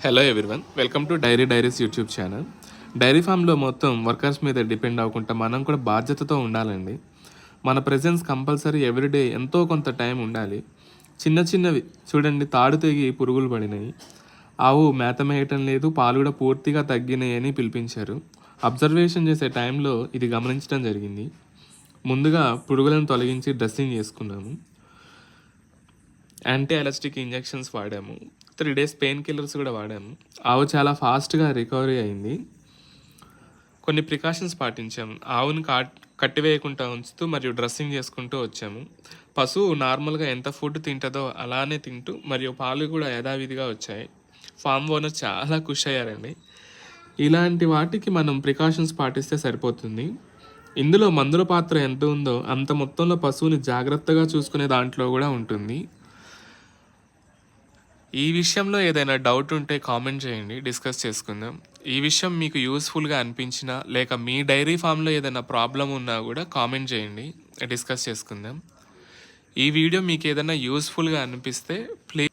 Hello everyone, welcome to dairies YouTube channel. Dairy ఫామ్లో మొత్తం workers మీద డిపెండ్ అవ్వకుండా మనం కూడా బాధ్యతతో ఉండాలండి. మన ప్రెజెన్స్ కంపల్సరీ ఎవ్రీడే ఎంతో కొంత టైం ఉండాలి. చిన్న చిన్నవి చూడండి, తాడు తెగి పురుగులు పడినాయి, ఆవు మేత మేయటం లేదు, పాలు కూడా పూర్తిగా తగ్గినాయి అని పిలిపించారు. అబ్జర్వేషన్ చేసే టైంలో ఇది గమనించడం జరిగింది. ముందుగా పురుగులను తొలగించి డ్రెస్సింగ్ చేసుకున్నాము. యాంటీ ఎలాస్టిక్ ఇంజెక్షన్స్ వాడాము. 3 days పెయిన్ కిల్లర్స్ కూడా వాడాము. ఆవు చాలా ఫాస్ట్గా రికవరీ అయింది. కొన్ని ప్రికాషన్స్ పాటించాము. ఆవుని కట్టివేయకుండా ఉంచుతూ మరియు డ్రెస్సింగ్ చేసుకుంటూ వచ్చాము. పశువు నార్మల్గా ఎంత ఫుడ్ తింటుందో అలానే తింటూ మరియు పాలు కూడా యథావిధిగా వచ్చాయి. ఫామ్ ఓనర్ చాలా ఖుషి అయ్యారండి. ఇలాంటి వాటికి మనం ప్రికాషన్స్ పాటిస్తే సరిపోతుంది. ఇందులో మందుల పాత్ర ఎంత ఉందో అంత మొత్తంలో పశువుని జాగ్రత్తగా చూసుకునే దాంట్లో కూడా ఉంటుంది. ఈ విషయంలో ఏదైనా డౌట్ ఉంటే కామెంట్ చేయండి, డిస్కస్ చేసుకుందాం. ఈ విషయం మీకు యూస్ఫుల్గా అనిపించినా లేక మీ డైరీ ఫామ్లో ఏదైనా ప్రాబ్లం ఉన్నా కూడా కామెంట్ చేయండి, డిస్కస్ చేసుకుందాం. ఈ వీడియో మీకు ఏదైనా యూస్ఫుల్గా అనిపిస్తే ప్లీజ్